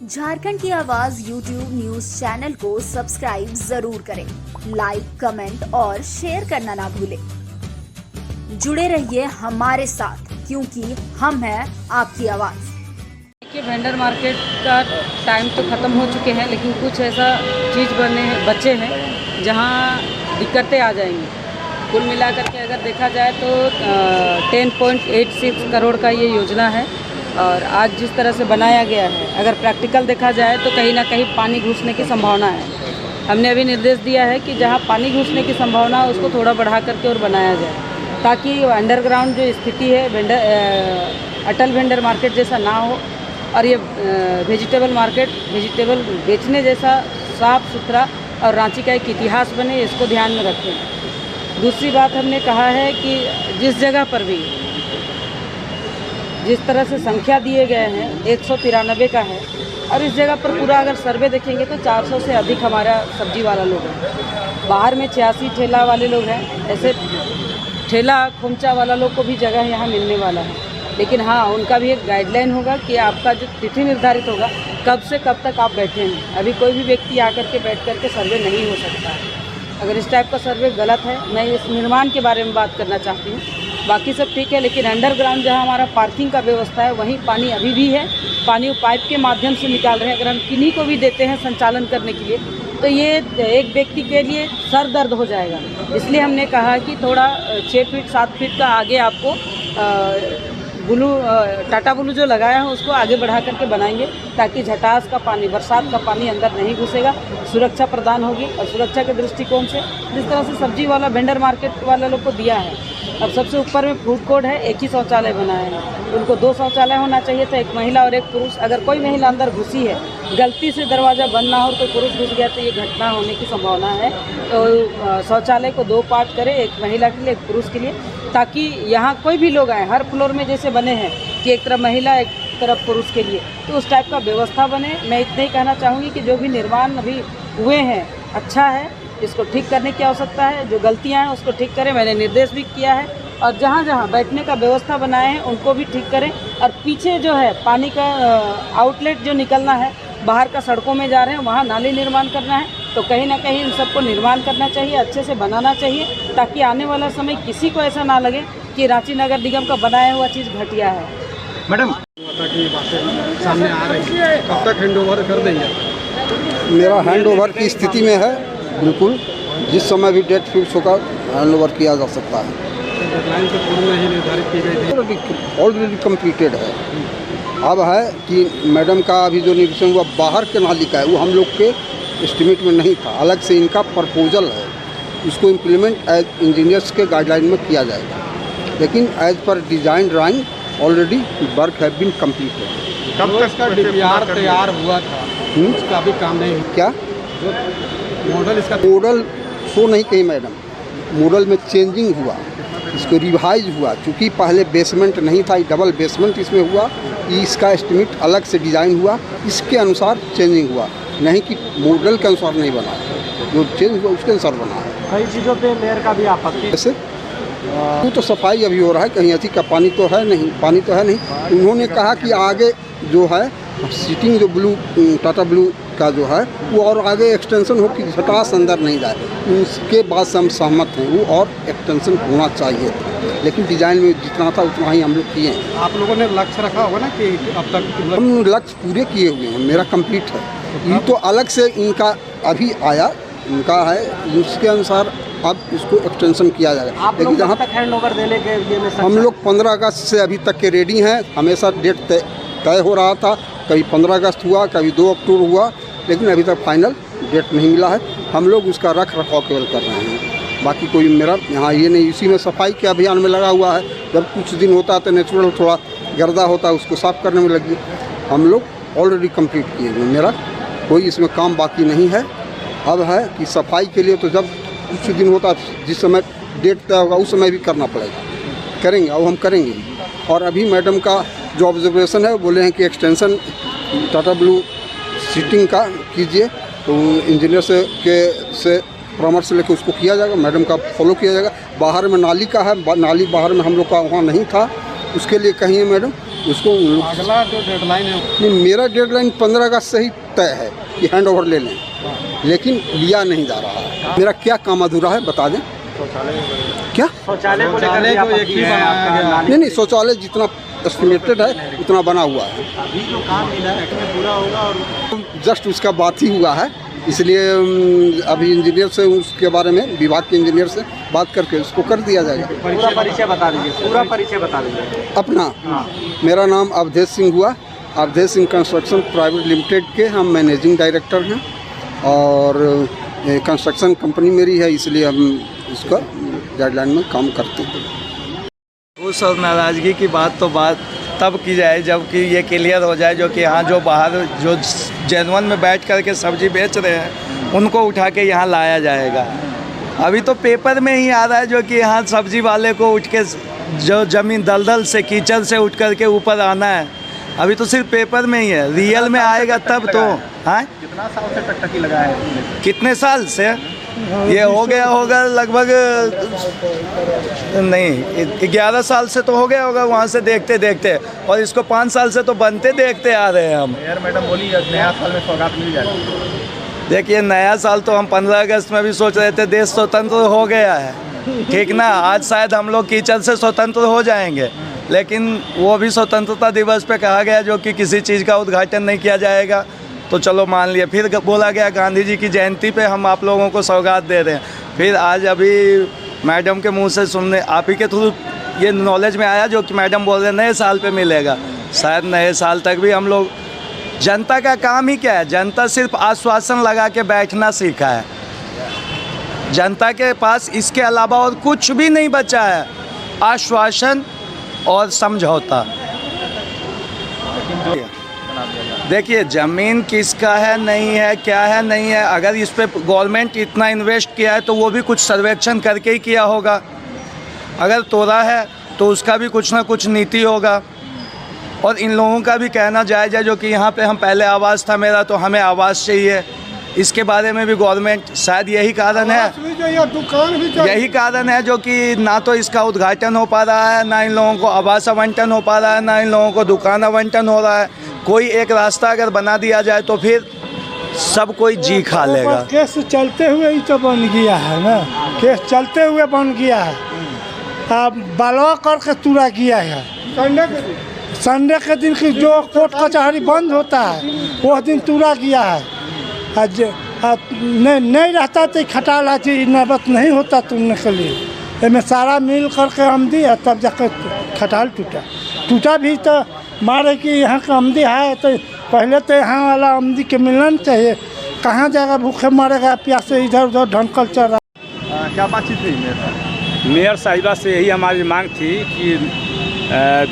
झारखंड की आवाज YouTube news channel को सब्सक्राइब जरूर करें, लाइक, कमेंट और शेयर करना ना भूलें। जुड़े रहिए हमारे साथ, क्योंकि हम हैं आपकी आवाज। देखिए, वेंडर मार्केट का टाइम तो ख़त्म हो चुके हैं, लेकिन कुछ ऐसा चीज़ बचे हैं जहां दिक्कतें आ जाएंगी। कुल मिलाकर के अगर देखा जाए तो 10.86 करोड़ का ये योजना है और आज जिस तरह से बनाया गया है, अगर प्रैक्टिकल देखा जाए तो कहीं ना कहीं पानी घुसने की संभावना है। हमने अभी निर्देश दिया है कि जहां पानी घुसने की संभावना है उसको थोड़ा बढ़ा करके और बनाया जाए, ताकि अंडरग्राउंड जो स्थिति है अटल वेंडर मार्केट जैसा ना हो और ये वेजिटेबल मार्केट वेजिटेबल बेचने जैसा साफ़ सुथरा और रांची का एक इतिहास बने, इसको ध्यान में रखें। दूसरी बात हमने कहा है कि जिस जगह पर भी जिस तरह से संख्या दिए गए हैं 193 का है और इस जगह पर पूरा अगर सर्वे देखेंगे तो 400 से अधिक हमारा सब्जी वाला लोग हैं। बाहर में 86 ठेला वाले लोग हैं। ऐसे ठेला खोमचा वाला लोग को भी जगह यहाँ मिलने वाला है, लेकिन हाँ, उनका भी एक गाइडलाइन होगा कि आपका जो तिथि निर्धारित होगा कब से कब तक आप बैठे हैं। अभी कोई भी व्यक्ति आकर के बैठ कर के सर्वे नहीं हो सकता है। अगर इस टाइप का सर्वे गलत है, मैं इस निर्माण के बारे में बात करना चाहती हूँ। बाकी सब ठीक है, लेकिन अंडरग्राउंड जहाँ हमारा पार्किंग का व्यवस्था है वहीं पानी अभी भी है। पानी वो पाइप के माध्यम से निकाल रहे हैं। अगर हम किन्हीं को भी देते हैं संचालन करने के लिए तो ये एक व्यक्ति के लिए सर दर्द हो जाएगा। इसलिए हमने कहा कि थोड़ा 6 फीट 7 फीट का आगे आपको टाटा ब्लू जो लगाया है उसको आगे बढ़ा करके बनाएंगे, ताकि झटास का पानी, बरसात का पानी अंदर नहीं घुसेगा, सुरक्षा प्रदान होगी। और सुरक्षा के दृष्टिकोण से जिस तरह से सब्जी वाला वेंडर मार्केट वाला लोग को दिया है, अब सबसे ऊपर में फूड कोर्ट है, एक ही शौचालय बनाया है। उनको 2 शौचालय होना चाहिए था, एक महिला और एक पुरुष। अगर कोई महिला अंदर घुसी है, गलती से दरवाज़ा बंद ना हो तो पुरुष घुस गया तो ये घटना होने की संभावना है। तो शौचालय को 2 पार्ट करें, एक महिला के लिए एक पुरुष के लिए, ताकि यहाँ कोई भी लोग आए। हर फ्लोर में जैसे बने हैं कि एक तरफ महिला एक तरफ पुरुष के लिए, तो उस टाइप का व्यवस्था बने। मैं इतना ही कहना चाहूँगी कि जो भी निर्माण अभी हुए हैं अच्छा है, इसको ठीक करने की आवश्यकता है। जो गलतियां हैं उसको ठीक करें, मैंने निर्देश भी किया है। और जहां जहां बैठने का व्यवस्था बनाए हैं उनको भी ठीक करें। और पीछे जो है पानी का आउटलेट जो निकलना है, बाहर का सड़कों में जा रहे हैं, वहां नाली निर्माण करना है। तो कहीं ना कहीं इन सबको निर्माण करना चाहिए, अच्छे से बनाना चाहिए, ताकि आने वाला समय किसी को ऐसा ना लगे कि रांची नगर निगम का बनाया हुआ चीज़ घटिया है। मैडम, की बातें सामने आ रही है, कब तक हैंड ओवर कर देंगे? मेरा हैंड ओवर की स्थिति में है, बिल्कुल जिस समय भी डेट फिक्स होगा हैंड ओवर किया जा सकता है। डेडलाइन तो पूर्व में ही निर्धारित की गई थी, ऑलरेडी कंप्लीटेड है। अब है कि मैडम का अभी जो निरीक्षण हुआ बाहर के नाली का है, वो हम लोग के एस्टिमेट में नहीं था, अलग से इनका प्रपोजल है। उसको इम्प्लीमेंट एज इंजीनियर्स के गाइडलाइन में किया जाएगा, लेकिन as per design drawing already work have been completed. कब तक का डीपीआर तैयार हुआ था, उसका अभी काम नहीं हुआ? क्या मॉडल इसका मॉडल शो नहीं कही मैडम, मॉडल में चेंजिंग हुआ, इसको रिवाइज हुआ। चूँकि पहले बेसमेंट नहीं था, डबल बेसमेंट इसमें हुआ, इसका एस्टिमेट अलग से डिज़ाइन हुआ, इसके अनुसार चेंजिंग हुआ, नहीं कि मॉडल के अनुसार नहीं बना। जो चेंज हुआ उसके अनुसार बना है। कई चीज़ों पे मेयर का भी आपत्ति, जैसे तो सफाई अभी हो रहा है, कहीं अधिक का पानी तो है नहीं, पानी तो है नहीं। उन्होंने कहा कि आगे जो है सीटिंग जो ब्लू टाटा ब्लू का जो है वो और आगे एक्सटेंशन हो कि झटास अंदर नहीं जाए। उसके बाद से हम सहमत हैं, वो और एक्सटेंशन होना चाहिए, लेकिन डिज़ाइन में जितना था उतना ही हम लोग किए हैं। आप लोगों ने लक्ष्य रखा होगा ना कि अब तक हम लक्ष्य पूरे किए हुए हैं, मेरा कंप्लीट है। ये तो अलग से इनका अभी आया, इनका है, उसके अनुसार अब इसको एक्सटेंशन किया जाएगा। लेकिन जहाँ तक हैंड ओवर देने के लिए हम लोग 15 अगस्त से अभी तक के रेडी हैं। हमेशा डेट तय हो रहा था, कभी 15 अगस्त हुआ, कभी 2 अक्टूबर हुआ, लेकिन अभी तक फाइनल डेट नहीं मिला है। हम लोग उसका रख रखाव केवल कर रहे हैं, बाकी कोई मेरा यहाँ ये नहीं। इसी में सफाई के अभियान में लगा हुआ है। जब कुछ दिन होता है तो नेचुरल थोड़ा गर्दा होता है, उसको साफ़ करने में लगी। हम लोग ऑलरेडी कंप्लीट किए हुए, मेरा कोई इसमें काम बाकी नहीं है। अब है कि सफाई के लिए तो जब कुछ दिन होता है, जिस समय डेट तय होगा उस समय भी करना पड़ेगा, करेंगे और हम करेंगे। और अभी मैडम का जो ऑब्जर्वेशन है, बोले हैं कि एक्सटेंशन टाटा ब्लू सीटिंग का कीजिए, तो इंजीनियर से परामर्श लेकर उसको किया जाएगा, मैडम का फॉलो किया जाएगा। बाहर में नाली का है, नाली बाहर में हम लोग का वहाँ नहीं था, उसके लिए कहिए मैडम उसको उन लोग अगला जो डेडलाइन है नहीं, मेरा डेडलाइन 15 अगस्त से ही तय है कि हैंड ओवर ले लें, लेकिन लिया नहीं जा रहा है। मेरा क्या काम अधूरा है बता दें। क्या शौचालय को शौचालय को एक ही बनाया गया। नहीं, शौचालय जितना एस्टिमेटेड है उतना बना हुआ है, अभी जो काम मिला है पूरा होगा और जस्ट उसका बात ही हुआ है, इसलिए अभी इंजीनियर से उसके बारे में विभाग के इंजीनियर से बात करके उसको कर दिया जाएगा। पूरा परिचय बता दीजिए, पूरा परिचय बता दीजिए अपना मेरा नाम अवधेश सिंह हुआ, Awadhesh Singh construction private limited के हम मैनेजिंग डायरेक्टर हैं और कंस्ट्रक्शन कंपनी मेरी है, इसलिए हम इसका गाइडलाइन में काम करते हैं। उस और नाराज़गी की बात तो बात तब की जाए जब कि ये क्लियर हो जाए जो कि यहाँ जो बाहर जो जेनवन में बैठ कर के सब्जी बेच रहे हैं उनको उठा के यहाँ लाया जाएगा। अभी तो पेपर में ही आ रहा है जो कि यहाँ सब्जी वाले को उठ के जो ज़मीन दलदल से कीचड़ से उठ कर के ऊपर आना है, अभी तो सिर्फ पेपर में ही है, रियल में आएगा तब तो। हाँ, कितना साल से टकटकी लगा है? कितने साल से ये हो गया होगा? लगभग नहीं 11 साल से तो हो गया होगा वहाँ से देखते देखते, और इसको 5 साल से तो बनते देखते आ रहे हैं हम। मेयर मैडम बोली नया साल में सौगात मिल जाएगी। देखिए नया साल तो हम 15 अगस्त में भी सोच रहे थे, देश स्वतंत्र हो गया है, ठीक ना। आज शायद हम लोग कीचड़ से स्वतंत्र हो जाएंगे, लेकिन वो भी स्वतंत्रता दिवस पे कहा गया जो कि किसी चीज़ का उद्घाटन नहीं किया जाएगा, तो चलो मान लिया। फिर बोला गया गांधी जी की जयंती पे हम आप लोगों को सौगात दे रहे हैं। फिर आज अभी मैडम के मुंह से सुनने, आप ही के थ्रू ये नॉलेज में आया जो कि मैडम बोल रहे हैं नए साल पे मिलेगा। शायद नए साल तक भी हम लोग, जनता का काम ही क्या है, जनता सिर्फ आश्वासन लगा के बैठना सीखा है। जनता के पास इसके अलावा और कुछ भी नहीं बचा है, आश्वासन और समझौता। देखिए ज़मीन किसका है नहीं है, क्या है नहीं है, अगर इस पे गवर्नमेंट इतना इन्वेस्ट किया है तो वो भी कुछ सर्वेक्षण करके ही किया होगा। अगर तोड़ा है तो उसका भी कुछ ना कुछ नीति होगा। और इन लोगों का भी कहना जायज़ है जो कि यहाँ पे हम पहले आवास था मेरा तो हमें आवास चाहिए, इसके बारे में भी गवर्नमेंट शायद यही कारण है, यही कारण है जो कि ना तो इसका उद्घाटन हो पा रहा है, ना इन लोगों को आवास आवंटन हो पा रहा है, ना इन लोगों को दुकान आवंटन हो रहा है। कोई एक रास्ता अगर बना दिया जाए तो फिर सब कोई जी खा लेगा। केस चलते हुए ही तो बन गया है ना, केस चलते हुए बन गया है। अब बलवा करके तुरा किया है। संडे के दिन की जो कोर्ट कचहरी बंद होता है वो दिन तुरा किया है। आज नहीं रहता तो खटाल आती नौबत नहीं होता तुमने के लिए। इसमें सारा मिल करके आमदी है तब जाकर खटाल टूटा भी तो मारे कि यहाँ का आमदी है तो पहले तो यहाँ वाला आमदी के मिलना नहीं चाहिए। कहाँ जाएगा भूखे मारेगा, प्यासे इधर उधर ढंकल चल रहा। क्या बातचीत हुई मेयर साहिबा से यही हमारी मांग थी कि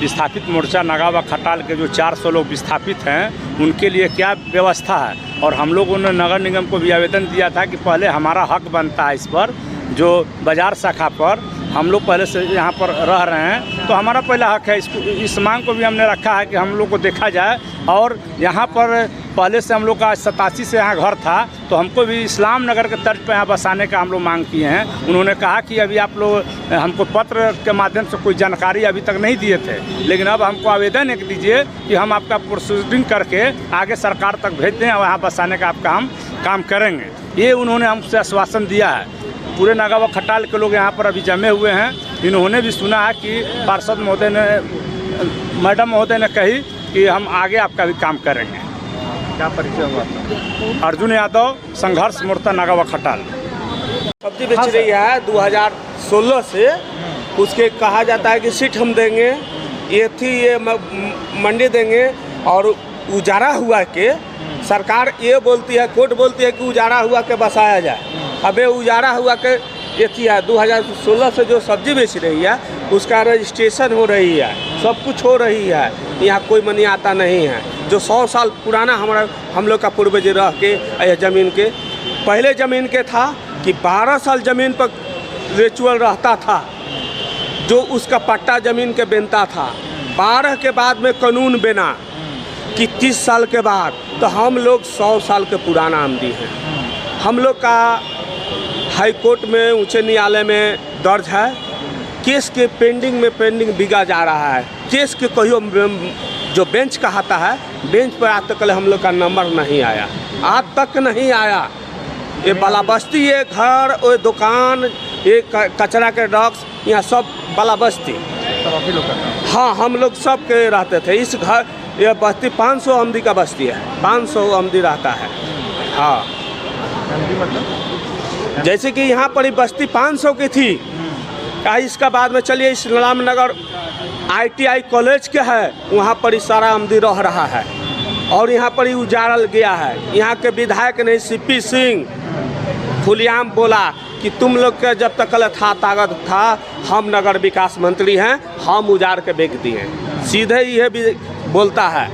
विस्थापित मोर्चा नगा व खटाल के जो 400 लोग विस्थापित हैं उनके लिए क्या व्यवस्था है। और हम लोगों ने नगर निगम को भी आवेदन दिया था कि पहले हमारा हक बनता है इस पर, जो बाज़ार शाखा पर हम लोग पहले से यहाँ पर रह रहे हैं तो हमारा पहला हक है। इस मांग को भी हमने रखा है कि हम लोग को देखा जाए। और यहाँ पर पहले से हम लोग का 87 से यहाँ घर था तो हमको भी इस्लाम नगर के तर्ज पर यहाँ बसाने का हम लोग मांग किए हैं। उन्होंने कहा कि अभी आप लोग हमको पत्र के माध्यम से कोई जानकारी अभी तक नहीं दिए थे, लेकिन अब हमको आवेदन एक दीजिए कि हम आपका प्रोसीडिंग करके आगे सरकार तक भेज दें और यहाँ बसाने का आपका हम काम करेंगे। ये उन्होंने हमसे आश्वासन दिया है। पूरे नगा व खटाल के लोग यहाँ पर अभी जमे हुए हैं। इन्होंने भी सुना है कि पार्षद महोदय ने, मैडम महोदय ने कही कि हम आगे आपका भी काम करेंगे। क्या परिचय हुआ? अर्जुन यादव, संघर्ष मोर्चा नगा व खटाल। सब्जी बेच रही है 2016 से। उसके कहा जाता है कि सीट हम देंगे, ये मंडी देंगे, और उजाड़ा हुआ के सरकार ये बोलती है, कोर्ट बोलती है कि उजाड़ा हुआ के बसाया जाए। अबे उजाड़ा हुआ के ये है 2016 से जो सब्जी बेच रही है उसका रजिस्ट्रेशन हो रही है, सब कुछ हो रही है। यहाँ कोई मनी आता नहीं है। जो 100 साल पुराना हम लोग का पूर्वज रह के ज़मीन के, पहले ज़मीन के था कि 12 साल ज़मीन पर रिचुअल रहता था, जो उसका पट्टा ज़मीन के बनता था। 12 के बाद में कानून बना कि 30 साल के बाद, तो हम लोग 100 साल के पुराना आमदी हैं। हम लोग का हाई कोर्ट में, उच्च न्यायालय में दर्ज है। केस के पेंडिंग बिगा जा रहा है। केस के कहियो जो बेंच कहता है, बेंच पर आज तक हम लोग का नंबर नहीं आया, आज तक नहीं आया। ये बाला बस्ती, ये घर, ये दुकान, ये कचरा के डॉक्स, यहाँ सब बाला बस्ती। हाँ, हम लोग सब के रहते थे इस घर। ये बस्ती 500 आमदी का बस्ती है, 500 आमदी रहता है। हाँ, जैसे कि यहाँ पर बस्ती 500 की थी, इसका बाद में चलिए इस रामनगर ITI कॉलेज के है, वहाँ पर सारा आमदी रह रहा है और यहाँ पर ही उजाड़ल गया है। यहाँ के विधायक ने CP सिंह खुलेआम बोला कि तुम लोग के जब तक था ताकत था, हम नगर विकास मंत्री हैं, हम उजाड़ के बेच दिए। सीधे ये भी बोलता है।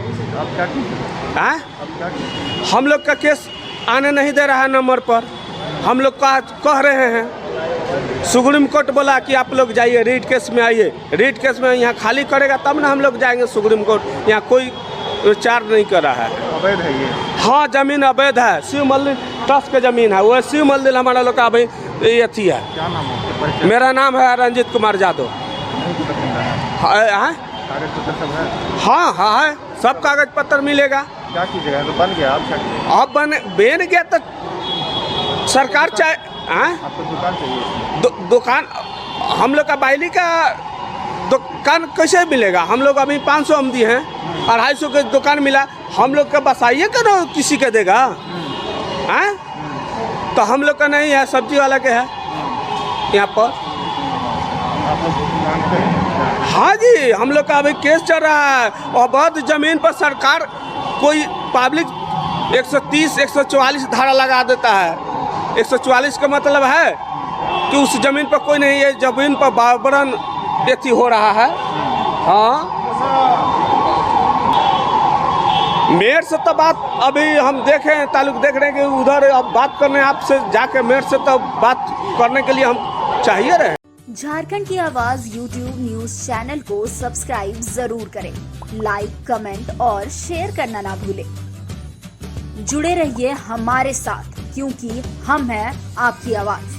हम लोग का केस आने नहीं दे रहा है नंबर पर। हम लोग कह रहे हैं, सुप्रीम कोर्ट बोला कि आप लोग जाइए रीट केस में आइए, रीट केस में यहाँ खाली करेगा तब ना हम लोग जाएंगे सुप्रीम कोर्ट। यहाँ कोई विचार नहीं कर रहा है। अवैध है ये? हाँ, जमीन अवैध है। शिव मंदिर ट्रस्ट की जमीन है, वो शिव मंदिर हमारा लोग का अभी अथी है। क्या नाम है? मेरा नाम है रंजीत कुमार यादव। हाँ हाँ है, सब कागज पत्र मिलेगा। क्या कीजिएगा? तो बन गया, अब क्या कीजिएगा? अब बन गया तो सरकार चाहे। आपको दुकान चाहिए? दुकान हम लोग का बाइली का दुकान कैसे मिलेगा? हम लोग अभी 500 आमदी हैं, 250 के दुकान मिला, हम लोग का बसाइए का ना किसी का देगा? तो हम लोग का नहीं है, सब्जी वाला के है यहाँ पर। आप लोग मांगते हैं? हाँ जी, हम लोग का अभी केस चल रहा है। अवैध जमीन पर सरकार कोई पब्लिक 130, 144 धारा लगा देता है। 144 का मतलब है कि उस जमीन पर कोई नहीं है, जमीन पर बावरण व्यक्ति हो रहा है। हाँ, मेयर से तो बात अभी हम देखें, ताल्लुक देख रहे हैं कि उधर अब बात करने आपसे जाके मेयर से तो बात करने के लिए हम चाहिए रहे। झारखंड की आवाज YouTube न्यूज चैनल को सब्सक्राइब जरूर करें, लाइक, कमेंट और शेयर करना ना भूलें। जुड़े रहिए हमारे साथ, क्योंकि हम हैं आपकी आवाज।